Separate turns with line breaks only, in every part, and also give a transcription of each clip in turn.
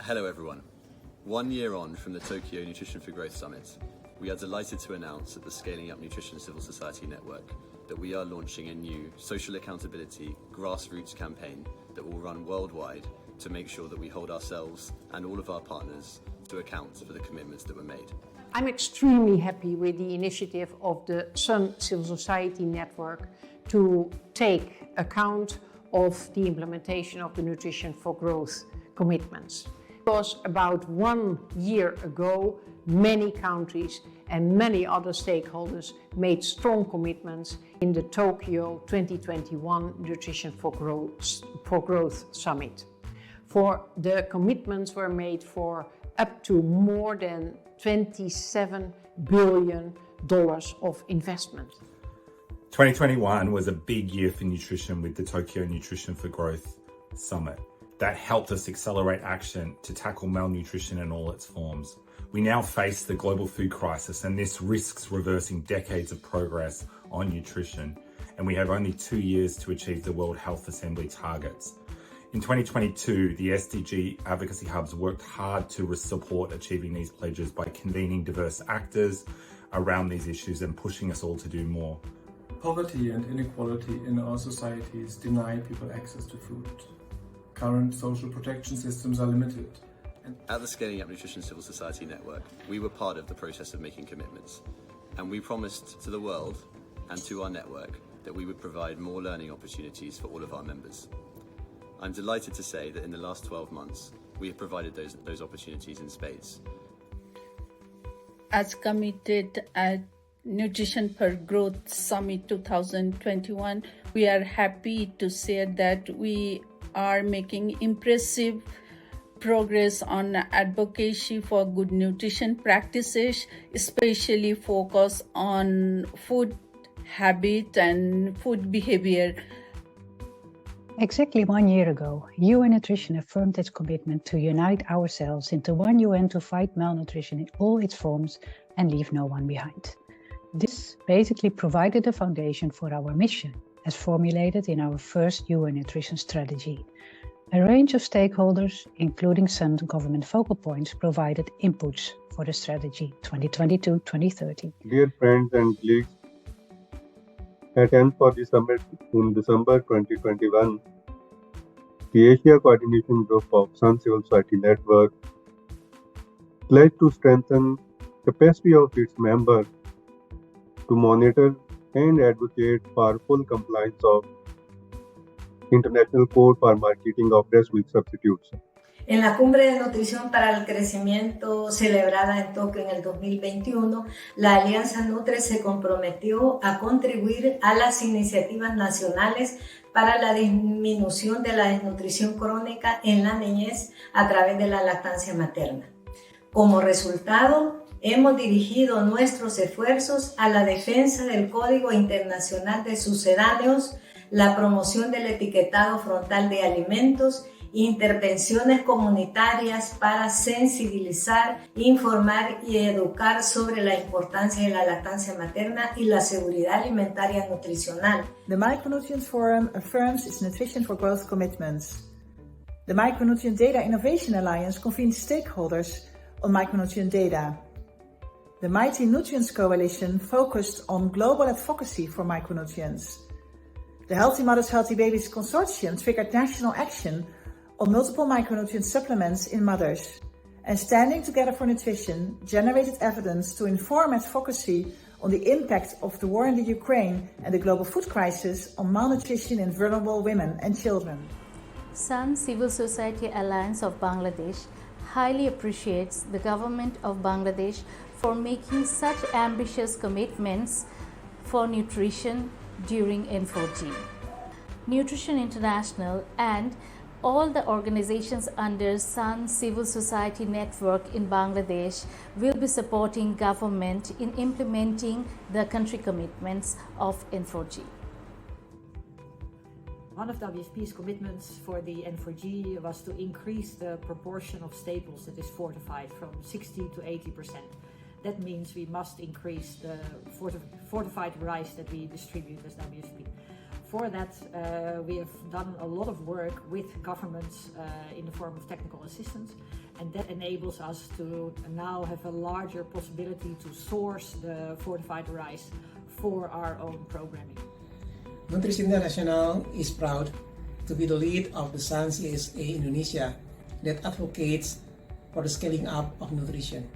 Hello everyone. 1 year on from the Tokyo Nutrition for Growth Summit, we are delighted to announce at the Scaling Up Nutrition Civil Society Network that we are launching a new social accountability grassroots campaign that will run worldwide to make sure that we hold ourselves and all of our partners to account for the commitments that were made.
I'm extremely happy with the initiative of the Sun Civil Society Network to take account of the implementation of the Nutrition for Growth commitments. Because about 1 year ago, many countries and many other stakeholders made strong commitments in the Tokyo 2021 Nutrition for Growth Summit. The commitments were made for up to more than $27 billion of investment.
2021 was a big year for nutrition with the Tokyo Nutrition for Growth Summit. That helped us accelerate action to tackle malnutrition in all its forms. We now face the global food crisis, and this risks reversing decades of progress on nutrition, and we have only 2 years to achieve the World Health Assembly targets. In 2022, the SDG advocacy hubs worked hard to support achieving these pledges by convening diverse actors around these issues and pushing us all to do more.
Poverty and inequality in our societies deny people access to food. Current social protection systems are limited.
At the Scaling Up Nutrition Civil Society Network, we were part of the process of making commitments, and we promised to the world and to our network that we would provide more learning opportunities for all of our members. I'm delighted to say that in the last 12 months, we have provided those opportunities in spades.
As committed at Nutrition for Growth Summit 2021, we are happy to say that we are making impressive progress on advocacy for good nutrition practices, especially focus on food habit and food behavior.
Exactly 1 year ago, UN Nutrition affirmed its commitment to unite ourselves into one UN to fight malnutrition in all its forms and leave no one behind. This basically provided a foundation for our mission, as formulated in our first UN nutrition strategy. A range of stakeholders, including some government focal points, provided inputs for the strategy 2022-2030.
Dear friends and colleagues, at end for the summit in December 2021, the Asia Coordination Group of Sun Civil Society Network pledged to strengthen capacity of its members to monitor and advocate for full compliance of International Code for Marketing of Breast Milk Substitutes.
En la Cumbre de Nutrición para el Crecimiento celebrada en Tokio en el 2021, la Alianza Nutre se comprometió a contribuir a las iniciativas nacionales para la disminución de la desnutrición crónica en la niñez a través de la lactancia materna. Como resultado, hemos dirigido nuestros esfuerzos a la defensa del Código Internacional de Sucedáneos, la promoción del etiquetado frontal de alimentos, intervenciones comunitarias para sensibilizar, informar y educar sobre la importancia de la lactancia materna y la seguridad alimentaria nutricional.
The Micronutrients Forum affirms its Nutrition for Growth commitments. The Micronutrient Data Innovation Alliance convenes stakeholders on micronutrient data. The Mighty Nutrients Coalition focused on global advocacy for micronutrients. The Healthy Mothers, Healthy Babies Consortium triggered national action on multiple micronutrient supplements in mothers. And Standing Together for Nutrition generated evidence to inform advocacy on the impact of the war in the Ukraine and the global food crisis on malnutrition in vulnerable women and children.
Sun Civil Society Alliance of Bangladesh highly appreciates the government of Bangladesh for making such ambitious commitments for nutrition during N4G. Nutrition International and all the organizations under Sun Civil Society Network in Bangladesh will be supporting government in implementing the country commitments of N4G.
One of WFP's commitments for the N4G was to increase the proportion of staples that is fortified from 60 to 80%. That means we must increase the fortified rice that we distribute as WFP. For that, we have done a lot of work with governments in the form of technical assistance, and that enables us to now have a larger possibility to source the fortified rice for our own programming.
Nutrition International is proud to be the lead of the Sun CSA Indonesia that advocates for the scaling up of nutrition.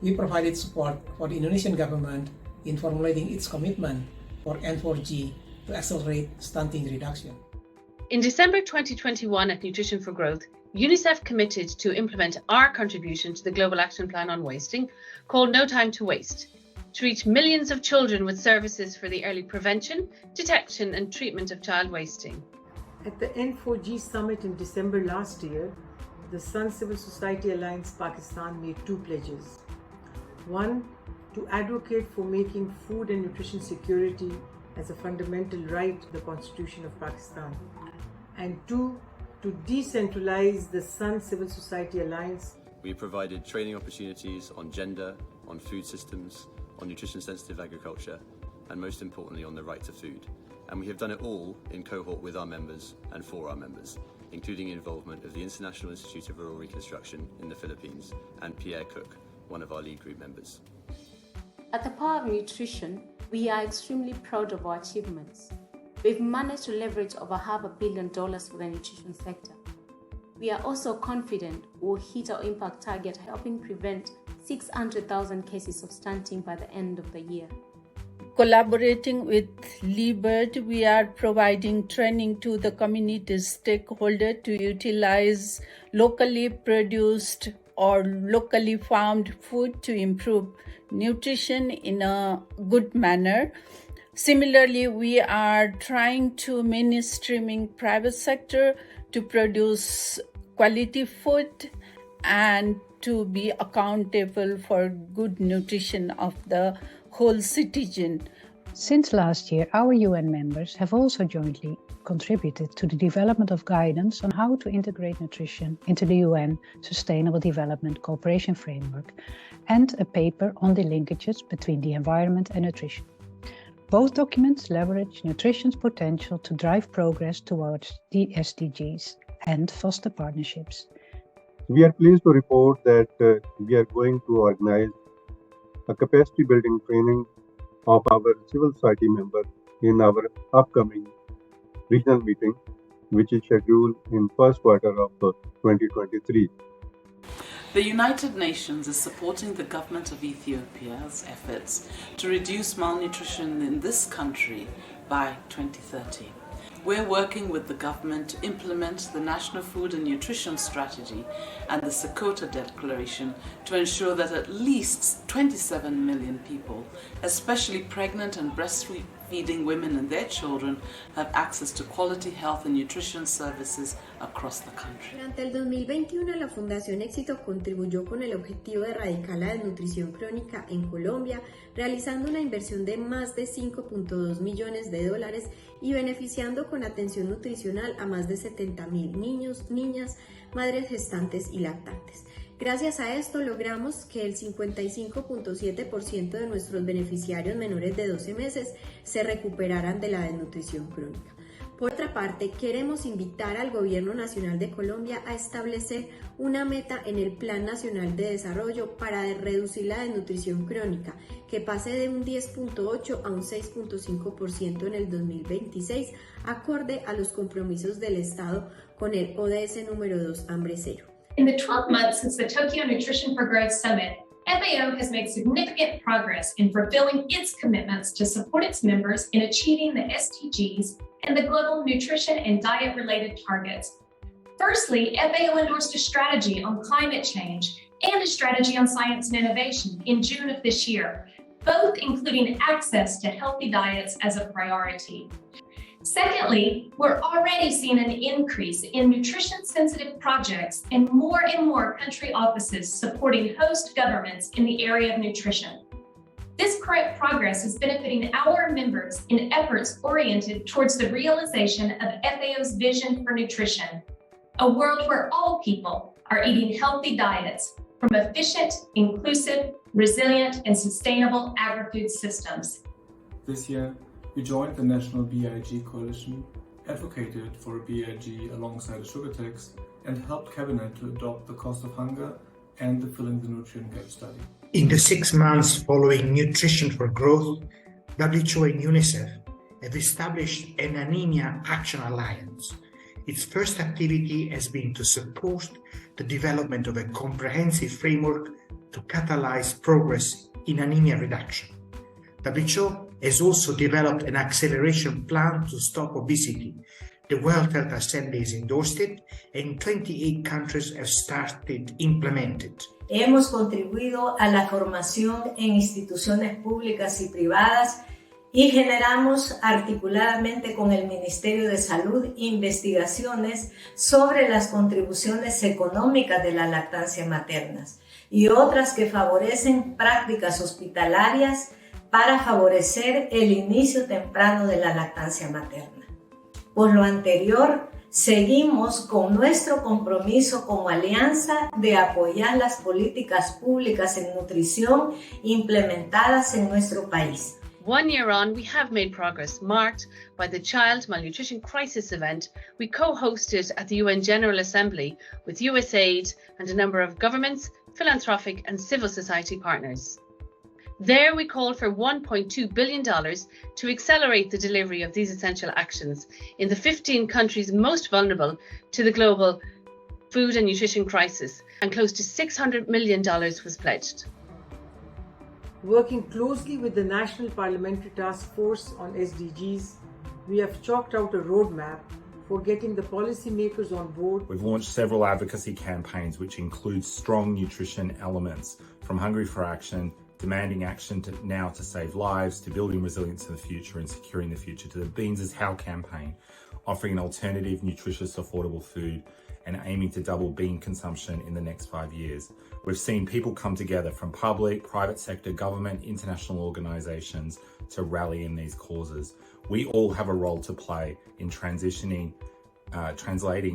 We provided support for the Indonesian government in formulating its commitment for N4G to accelerate stunting reduction.
In December 2021 at Nutrition for Growth, UNICEF committed to implement our contribution to the Global Action Plan on Wasting, called No Time to Waste, to reach millions of children with services for the early prevention, detection and treatment of child wasting.
At the N4G summit in December last year, the Sun Civil Society Alliance Pakistan made two pledges. One, to advocate for making food and nutrition security as a fundamental right to the Constitution of Pakistan. And two, to decentralize the Sun Civil Society Alliance.
We provided training opportunities on gender, on food systems, on nutrition-sensitive agriculture, and most importantly on the right to food. And we have done it all in cohort with our members and for our members, including involvement of the International Institute of Rural Reconstruction in the Philippines and Pierre Cook, one of our lead group members.
At the Power of Nutrition, we are extremely proud of our achievements. We've managed to leverage over $500 million for the nutrition sector. We are also confident we'll hit our impact target, helping prevent 600,000 cases of stunting by the end of the year.
Collaborating with Liebert, we are providing training to the community stakeholders to utilize locally produced or locally farmed food to improve nutrition in a good manner. Similarly, we are trying to mainstreaming private sector to produce quality food and to be accountable for good nutrition of the whole citizen.
Since last year, our UN members have also jointly contributed to the development of guidance on how to integrate nutrition into the UN Sustainable Development Cooperation Framework and a paper on the linkages between the environment and nutrition. Both documents leverage nutrition's potential to drive progress towards the SDGs and foster partnerships.
We are pleased to report that we are going to organize a capacity building training of our civil society members in our upcoming regional meeting, which is scheduled in first quarter of 2023.
The United Nations is supporting the government of Ethiopia's efforts to reduce malnutrition in this country by 2030. We're working with the government to implement the National Food and Nutrition Strategy and the Sakota Declaration to ensure that at least 27 million people, especially pregnant and breastfeeding women and their children, have access to quality health and nutrition services across the country.
Durante el 2021, la Fundación Éxito contribuyó con el objetivo de erradicar la desnutrición crónica en Colombia, realizando una inversión de más de $5.2 millones y beneficiando con atención nutricional a más de 70,000 niños, niñas, madres gestantes y lactantes. Gracias a esto logramos que el 55.7% de nuestros beneficiarios menores de 12 meses se recuperaran de la desnutrición crónica. Por otra parte, queremos invitar al Gobierno Nacional de Colombia a establecer una meta en el Plan Nacional de Desarrollo para reducir la desnutrición crónica, que pase de un 10.8 a un 6.5% en el 2026, acorde a los compromisos del Estado con el ODS número 2, Hambre Cero.
In the 12 months since the Tokyo Nutrition for Growth Summit, FAO has made significant progress in fulfilling its commitments to support its members in achieving the SDGs and the global nutrition and diet-related targets. Firstly, FAO endorsed a strategy on climate change and a strategy on science and innovation in June of this year, both including access to healthy diets as a priority. Secondly, we're already seeing an increase in nutrition-sensitive projects and more country offices supporting host governments in the area of nutrition. This current progress is benefiting our members in efforts oriented towards the realization of FAO's vision for nutrition, a world where all people are eating healthy diets from efficient, inclusive, resilient, and sustainable agri-food systems.
This year, We joined the National BIG Coalition, advocated for a BIG alongside a sugar tax, and helped Cabinet to adopt the cost of hunger and the Filling the Nutrient Gap study.
In the 6 months following Nutrition for Growth, WHO and UNICEF have established an Anemia Action Alliance. Its first activity has been to support the development of a comprehensive framework to catalyze progress in anemia reduction. WHO has also developed an acceleration plan to stop obesity. The World Health Assembly has endorsed it, and 28 countries have started implementing it.
Hemos contribuido a la formación en instituciones públicas y privadas y generamos articuladamente con el Ministerio de Salud investigaciones sobre las contribuciones económicas de la lactancia maternas y otras que favorecen prácticas hospitalarias para favorecer el inicio temprano de la lactancia materna. Por lo anterior, seguimos con nuestro compromiso como alianza de apoyar las políticas públicas en nutrición implementadas en nuestro país.
1 year on, we have made progress, marked by the Child Malnutrition Crisis event we co-hosted at the UN General Assembly with USAID and a number of governments, philanthropic and civil society partners. There we called for $1.2 billion to accelerate the delivery of these essential actions in the 15 countries most vulnerable to the global food and nutrition crisis, and close to $600 million was pledged.
Working closely with the National Parliamentary Task Force on SDGs, we have chalked out a roadmap for getting the policymakers on board.
We've launched several advocacy campaigns which include strong nutrition elements, from Hungry for Action, demanding action now to save lives, to building resilience in the future and securing the future, to the Beans is How campaign, offering an alternative, nutritious, affordable food and aiming to double bean consumption in the next 5 years. We've seen people come together from public, private sector, government, international organisations to rally in these causes. We all have a role to play in translating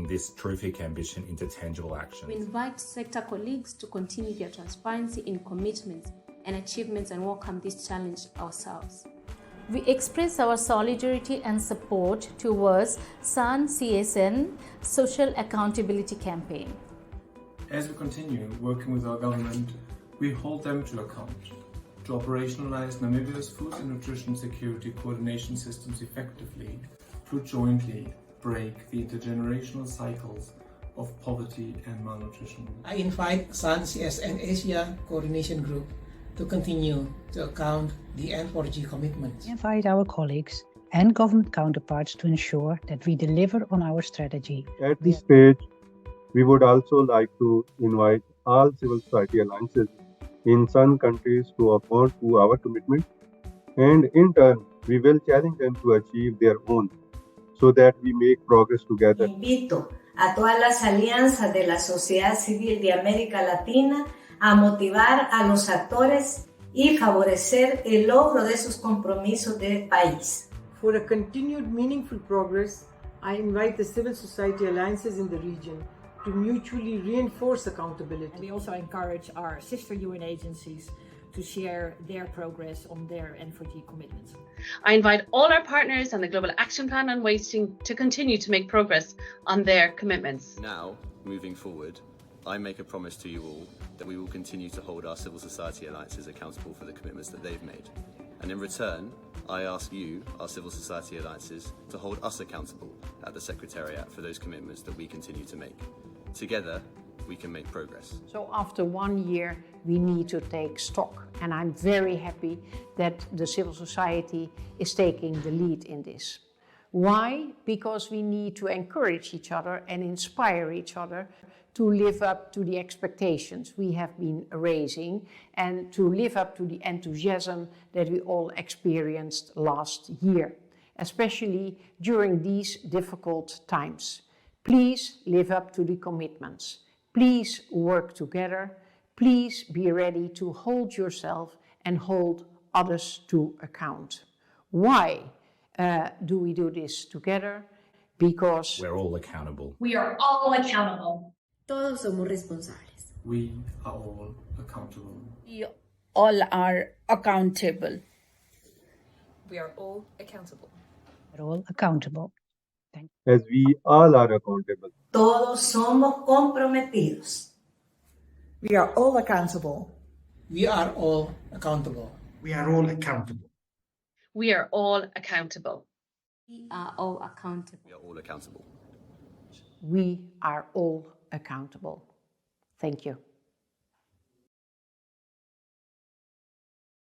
this terrific ambition into tangible action.
We invite sector colleagues to continue their transparency in commitments and achievements and welcome this challenge ourselves.
We express our solidarity and support towards SAN CSN Social Accountability Campaign.
As we continue working with our government, we hold them to account to operationalize Namibia's food and nutrition security coordination systems effectively to jointly break the intergenerational cycles of poverty and malnutrition.
I invite SAN CSN Asia Coordination Group to continue to account the N4G commitments.
We invite our colleagues and government counterparts to ensure that we deliver on our strategy.
At this stage, we would also like to invite all civil society alliances in some countries to uphold to our commitment, and in turn, we will challenge them to achieve their own, so that we make progress together.
Invito a todas las alianzas de la sociedad civil de América Latina a motivar a los actores y favorecer el logro de sus compromisos del país.
For a continued meaningful progress, I invite the civil society alliances in the region to mutually reinforce accountability.
And we also encourage our sister UN agencies to share their progress on their N4G commitments.
I invite all our partners on the Global Action Plan on Wasting to continue to make progress on their commitments.
Now, moving forward, I make a promise to you all that we will continue to hold our civil society alliances accountable for the commitments that they've made. And in return, I ask you, our civil society alliances, to hold us accountable at the Secretariat for those commitments that we continue to make. Together, we can make progress.
So after 1 year, we need to take stock. And I'm very happy that the civil society is taking the lead in this. Why? Because we need to encourage each other and inspire each other to live up to the expectations we have been raising and to live up to the enthusiasm that we all experienced last year, especially during these difficult times. Please live up to the commitments. Please work together. Please be ready to hold yourself and hold others to account. Why do we do this together? Because
we're all accountable.
We are all accountable.
Todos somos responsables.
We are all accountable.
We all are accountable.
We are all accountable.
We're all accountable. Thank
you. As we all are accountable.
Todos somos comprometidos.
We are all accountable.
We are all accountable.
We are all accountable.
We are all accountable.
We are all accountable.
We are all accountable.
We are all accountable. Thank you.